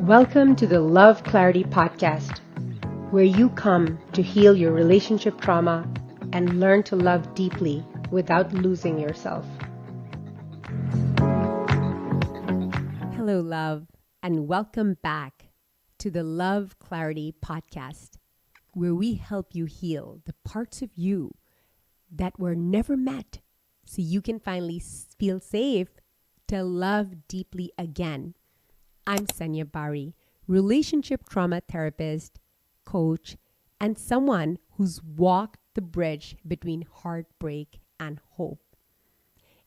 Welcome to the Love Clarity Podcast, where you come to heal your relationship trauma and learn to love deeply without losing yourself. Hello, love, and welcome back to the Love Clarity Podcast, where we help you heal the parts of you that were never met so you can finally feel safe to love deeply again. I'm Sanya Bari, relationship trauma therapist, coach, and someone who's walked the bridge between heartbreak and hope.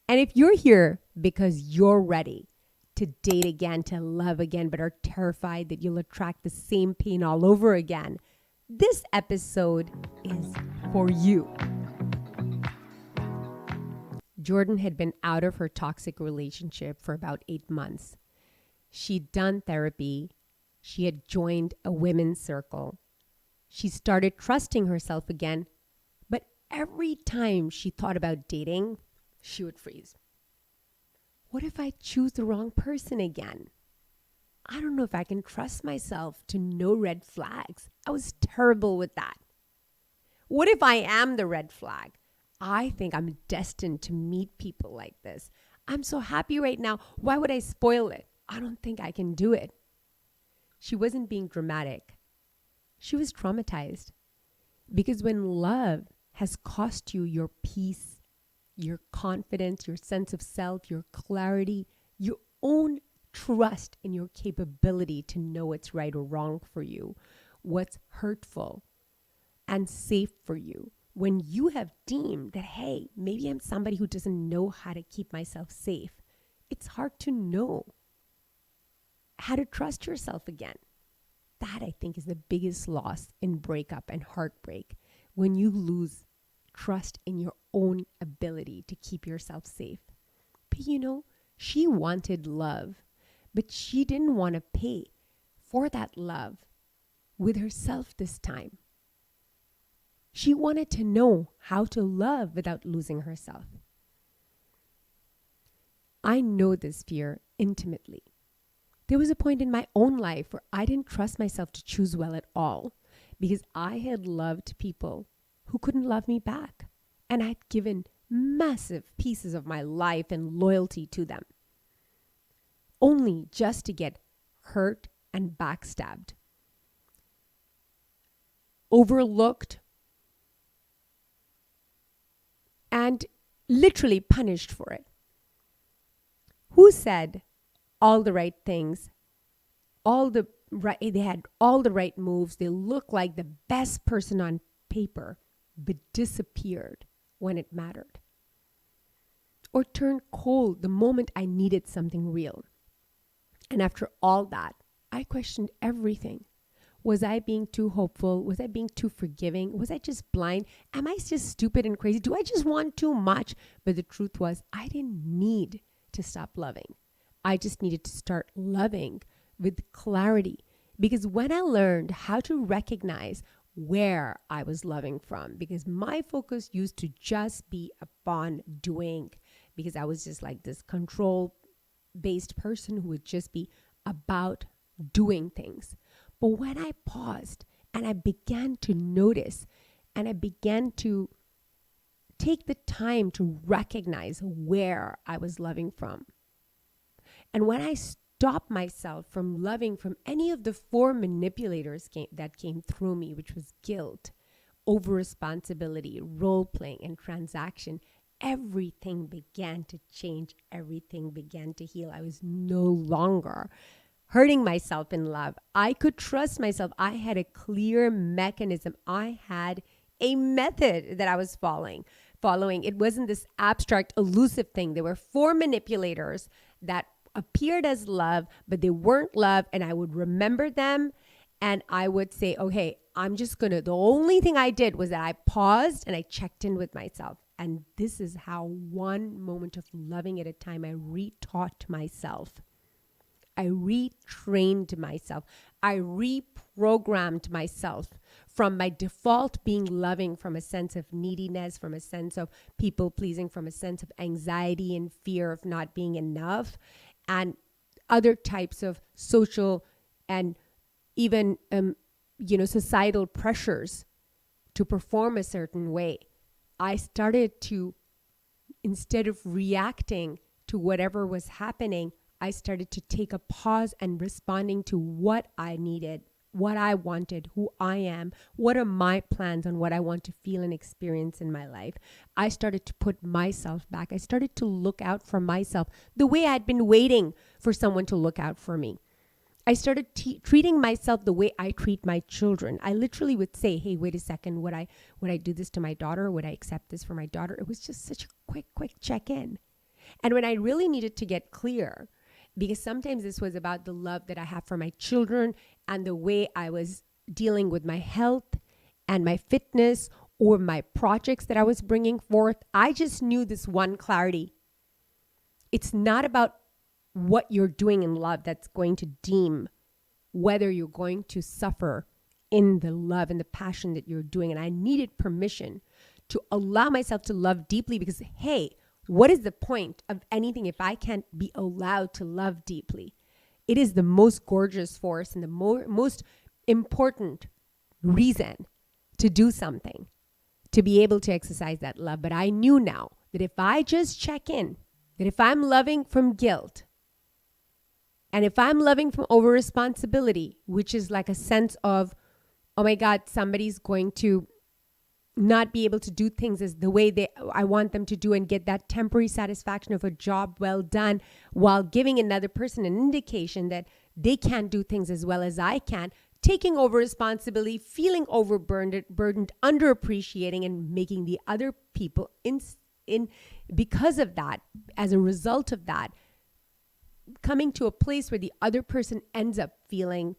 And if you're here because you're ready to date again, to love again, but are terrified that you'll attract the same pain all over again, this episode is for you. Jordan had been out of her toxic relationship for about 8 months. She'd done therapy. She had joined a women's circle. She started trusting herself again. But every time she thought about dating, she would freeze. What if I choose the wrong person again? I don't know if I can trust myself to know red flags. I was terrible with that. What if I am the red flag? I think I'm destined to meet people like this. I'm so happy right now. Why would I spoil it? I don't think I can do it. She wasn't being dramatic. She was traumatized. Because when love has cost you your peace, your confidence, your sense of self, your clarity, your own trust in your capability to know what's right or wrong for you, what's hurtful and safe for you, when you have deemed that, hey, maybe I'm somebody who doesn't know how to keep myself safe, it's hard to know how to trust yourself again. That, I think, is the biggest loss in breakup and heartbreak, when you lose trust in your own ability to keep yourself safe. But she wanted love, but she didn't want to pay for that love with herself this time. She wanted to know how to love without losing herself. I know this fear intimately. There was a point in my own life where I didn't trust myself to choose well at all because I had loved people who couldn't love me back. And I'd given massive pieces of my life and loyalty to them, only just to get hurt and backstabbed, overlooked, and literally punished for it. Who said all the right things, they had all the right moves, they looked like the best person on paper, but disappeared when it mattered? Or turned cold the moment I needed something real? And after all that, I questioned everything. Was I being too hopeful? Was I being too forgiving? Was I just blind? Am I just stupid and crazy? Do I just want too much? But the truth was, I didn't need to stop loving. I just needed to start loving with clarity. Because when I learned how to recognize where I was loving from, because my focus used to just be upon doing, because I was just like this control-based person who would just be about doing things. But when I paused and I began to notice and I began to take the time to recognize where I was loving from, and when I stopped myself from loving from any of the 4 manipulators that came through me, which was guilt, over-responsibility, role-playing, and transaction, everything began to change. Everything began to heal. I was no longer hurting myself in love. I could trust myself. I had a clear mechanism. I had a method that I was following. It wasn't this abstract, elusive thing. There were 4 manipulators that appeared as love, but they weren't love. And I would remember them and I would say, okay, the only thing I did was that I paused and I checked in with myself. And this is how, one moment of loving at a time, I retaught myself. I retrained myself. I reprogrammed myself from my default being loving from a sense of neediness, from a sense of people pleasing, from a sense of anxiety and fear of not being enough, and other types of social and even, societal pressures to perform a certain way, I started to, instead of reacting to whatever was happening, I started to take a pause and responding to what I needed, what I wanted, who I am, what are my plans on what I want to feel and experience in my life. I started to put myself back. I started to look out for myself the way I'd been waiting for someone to look out for me. I started treating myself the way I treat my children. I literally would say, hey, wait a second, would I do this to my daughter? Would I accept this for my daughter? It was just such a quick check-in. And when I really needed to get clear, because sometimes this was about the love that I have for my children and the way I was dealing with my health and my fitness or my projects that I was bringing forth, I just knew this one clarity. It's not about what you're doing in love that's going to deem whether you're going to suffer in the love and the passion that you're doing. And I needed permission to allow myself to love deeply because, hey, what is the point of anything if I can't be allowed to love deeply? It is the most gorgeous force and the most important reason to do something, to be able to exercise that love. But I knew now that if I just check in, that if I'm loving from guilt, and if I'm loving from over responsibility, which is like a sense of, oh my God, somebody's going to not be able to do things as the way I want them to do and get that temporary satisfaction of a job well done while giving another person an indication that they can't do things as well as I can, taking over responsibility, feeling overburdened, underappreciating, and making the other people because of that, as a result of that, coming to a place where the other person ends up feeling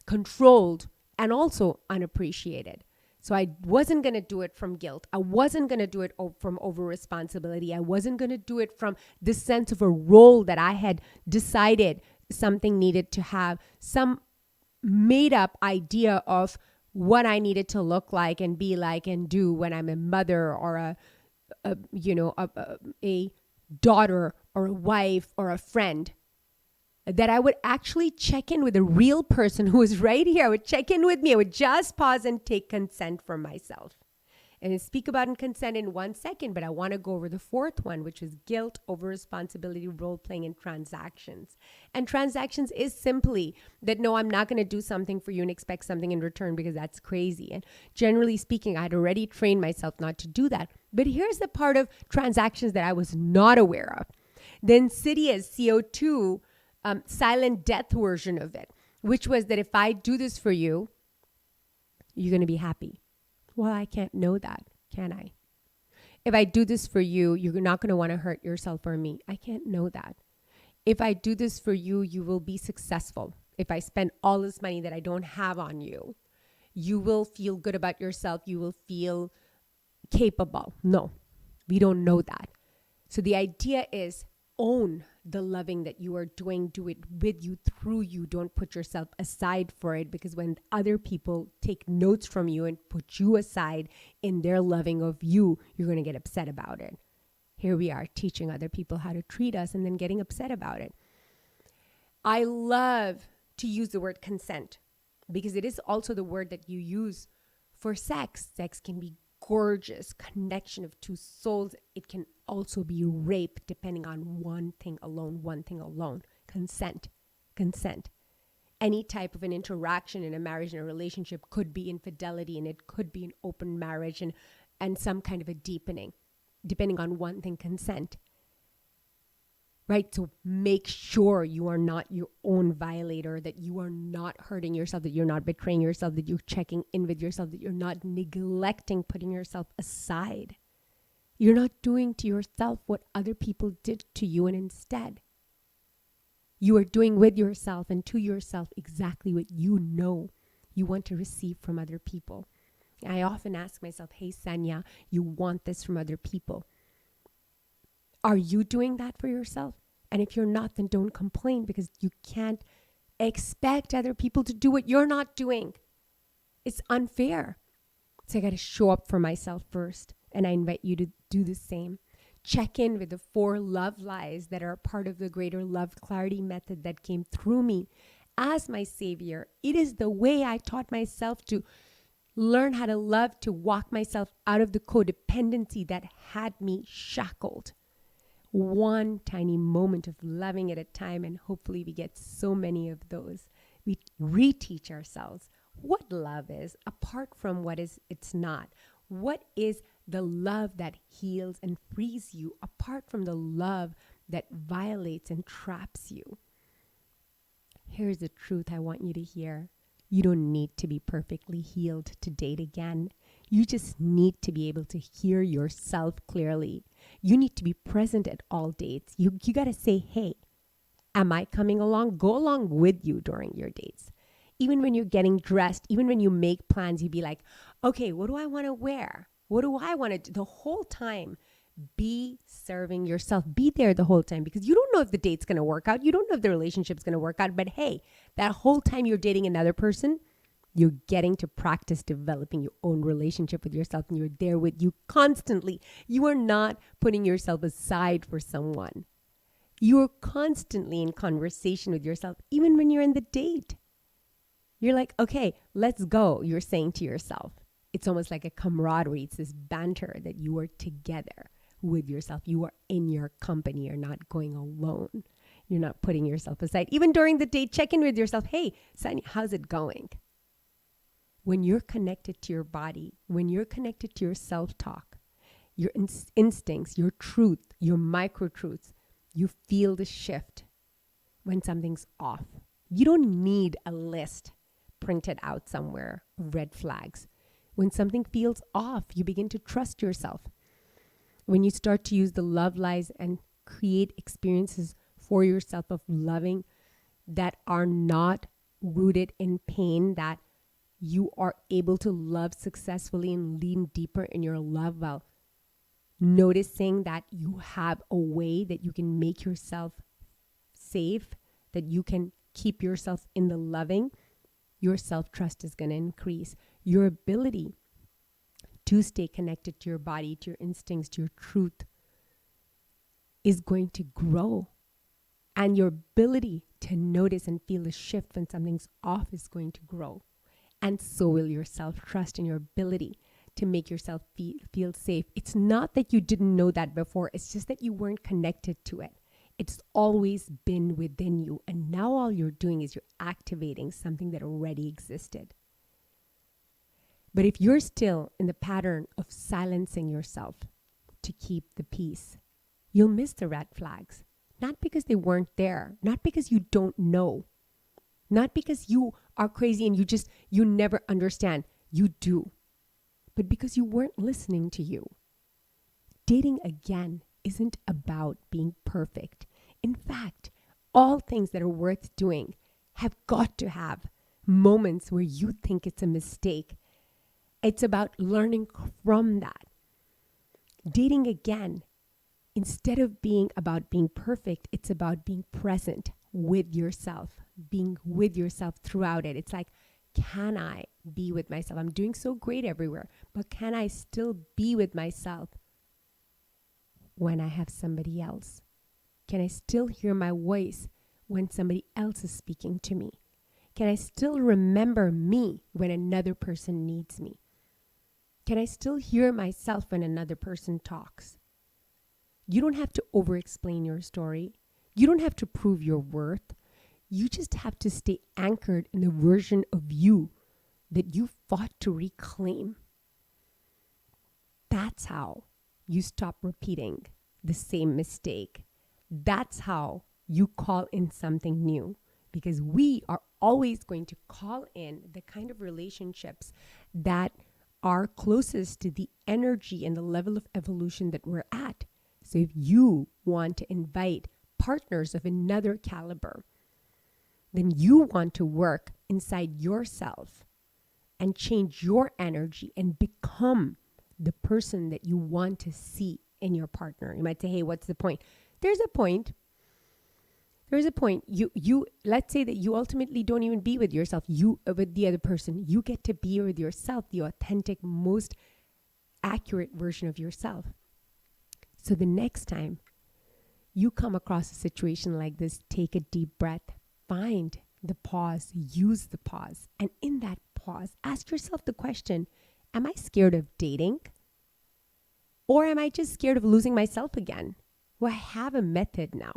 controlled and also unappreciated. So I wasn't going to do it from guilt. I wasn't going to do it from over responsibility. I wasn't going to do it from the sense of a role that I had decided something needed to have, some made up idea of what I needed to look like and be like and do when I'm a mother or a daughter or a wife or a friend. That I would actually check in with a real person who was right here. I would check in with me. I would just pause and take consent from myself. And I'll speak about consent in 1 second, but I want to go over the fourth one, which is guilt, over responsibility, role playing, and transactions. And transactions is simply that, no, I'm not going to do something for you and expect something in return because that's crazy. And generally speaking, I'd already trained myself not to do that. But here's the part of transactions that I was not aware of. The insidious CO2 silent death version of it, which was that if I do this for you, you're going to be happy. Well, I can't know that, can I? If I do this for you, you're not going to want to hurt yourself or me. I can't know that. If I do this for you, you will be successful. If I spend all this money that I don't have on you, you will feel good about yourself. You will feel capable. No, we don't know that. So the idea is own the loving that you are doing, do it with you, through you. Don't put yourself aside for it, because when other people take notes from you and put you aside in their loving of you, you're going to get upset about it. Here we are teaching other people how to treat us and then getting upset about it. I love to use the word consent because it is also the word that you use for sex. Sex can be gorgeous connection of two souls. It can also be rape, depending on one thing alone. Consent. Any type of an interaction in a marriage and a relationship could be infidelity, and it could be an open marriage and some kind of a deepening, depending on one thing, consent. Right? So make sure you are not your own violator, that you are not hurting yourself, that you're not betraying yourself, that you're checking in with yourself, that you're not neglecting putting yourself aside. You're not doing to yourself what other people did to you, and instead, you are doing with yourself and to yourself exactly what you know you want to receive from other people. I often ask myself, hey, Sanya, you want this from other people. Are you doing that for yourself? And if you're not, then don't complain, because you can't expect other people to do what you're not doing. It's unfair. So I got to show up for myself first. And I invite you to do the same. Check in with the 4 love lies that are part of the greater love clarity method that came through me as my savior. It is the way I taught myself to learn how to love, to walk myself out of the codependency that had me shackled. One tiny moment of loving at a time, and hopefully we get so many of those. We reteach ourselves what love is apart from what is it's not. What is the love that heals and frees you apart from the love that violates and traps you? Here's the truth I want you to hear. You don't need to be perfectly healed to date again. You just need to be able to hear yourself clearly. You need to be present at all dates. You got to say, hey, am I coming along? Go along with you during your dates. Even when you're getting dressed, even when you make plans, you'd be like, okay, what do I want to wear? What do I want to do? The whole time, be serving yourself. Be there the whole time, because you don't know if the date's going to work out. You don't know if the relationship's going to work out. But hey, that whole time you're dating another person, you're getting to practice developing your own relationship with yourself, and you're there with you constantly. You are not putting yourself aside for someone. You're constantly in conversation with yourself, even when you're in the date. You're like, okay, let's go. You're saying to yourself. It's almost like a camaraderie. It's this banter that you are together with yourself. You are in your company. You're not going alone. You're not putting yourself aside. Even during the date, check in with yourself. Hey, Sanya, how's it going? When you're connected to your body, when you're connected to your self-talk, your instincts, your truth, your micro-truths, you feel the shift when something's off. You don't need a list printed out somewhere of red flags. When something feels off, you begin to trust yourself. When you start to use the love lies and create experiences for yourself of loving that are not rooted in pain, that you are able to love successfully and lean deeper in your love while noticing that you have a way that you can make yourself safe, that you can keep yourself in the loving, your self-trust is going to increase. Your ability to stay connected to your body, to your instincts, to your truth is going to grow. And your ability to notice and feel a shift when something's off is going to grow. And so will your self-trust and your ability to make yourself feel safe. It's not that you didn't know that before. It's just that you weren't connected to it. It's always been within you. And now all you're doing is you're activating something that already existed. But if you're still in the pattern of silencing yourself to keep the peace, you'll miss the red flags. Not because they weren't there, not because you don't know, not because you are crazy and you never understand. You do. But because you weren't listening to you. Dating again isn't about being perfect. In fact, all things that are worth doing have got to have moments where you think it's a mistake. It's about learning from that. Dating again, instead of being about being perfect, it's about being present with yourself, being with yourself throughout it. It's like, can I be with myself? I'm doing so great everywhere, but can I still be with myself when I have somebody else? Can I still hear my voice when somebody else is speaking to me? Can I still remember me when another person needs me? Can I still hear myself when another person talks? You don't have to overexplain your story. You don't have to prove your worth. You just have to stay anchored in the version of you that you fought to reclaim. That's how you stop repeating the same mistake. That's how you call in something new, because we are always going to call in the kind of relationships that are closest to the energy and the level of evolution that we're at. So if you want to invite partners of another caliber, then you want to work inside yourself and change your energy and become the person that you want to see in your partner. You might say, hey, what's the point? There's a point. There's a point. You let's say that you ultimately don't even be with yourself, with the other person. You get to be with yourself, the authentic, most accurate version of yourself. So the next time you come across a situation like this, take a deep breath. Find the pause, use the pause. And in that pause, ask yourself the question, am I scared of dating? Or am I just scared of losing myself again? Well, I have a method now.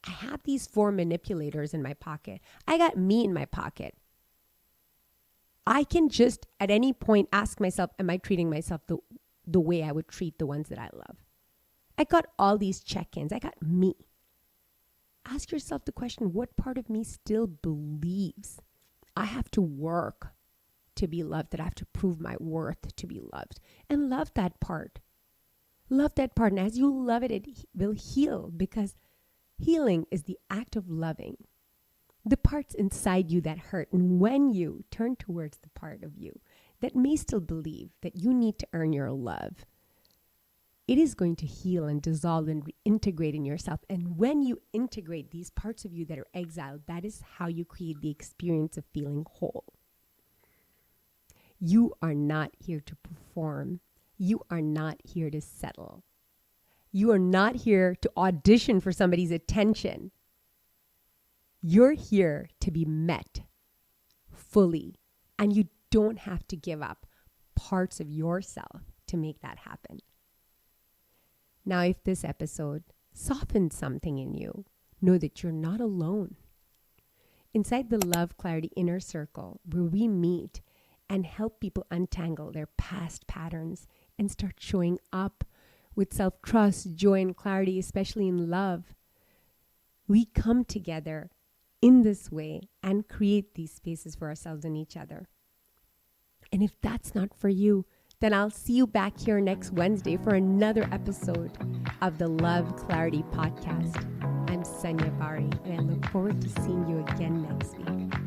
I have these 4 manipulators in my pocket. I got me in my pocket. I can just at any point ask myself, am I treating myself the way I would treat the ones that I love? I got all these check-ins. I got me. Ask yourself the question, what part of me still believes I have to work to be loved, that I have to prove my worth to be loved? And love that part. Love that part. And as you love it, it will heal, because healing is the act of loving the parts inside you that hurt. And when you turn towards the part of you that may still believe that you need to earn your love, it is going to heal and dissolve and reintegrate in yourself. And when you integrate these parts of you that are exiled, that is how you create the experience of feeling whole. You are not here to perform. You are not here to settle. You are not here to audition for somebody's attention. You're here to be met fully, and you don't have to give up parts of yourself to make that happen. Now, if this episode softened something in you, know that you're not alone. Inside the Love Clarity Inner Circle, where we meet and help people untangle their past patterns and start showing up with self-trust, joy, and clarity, especially in love, we come together in this way and create these spaces for ourselves and each other. And if that's not for you, then I'll see you back here next Wednesday for another episode of the Love Clarity Podcast. I'm Sanya Bari, and I look forward to seeing you again next week.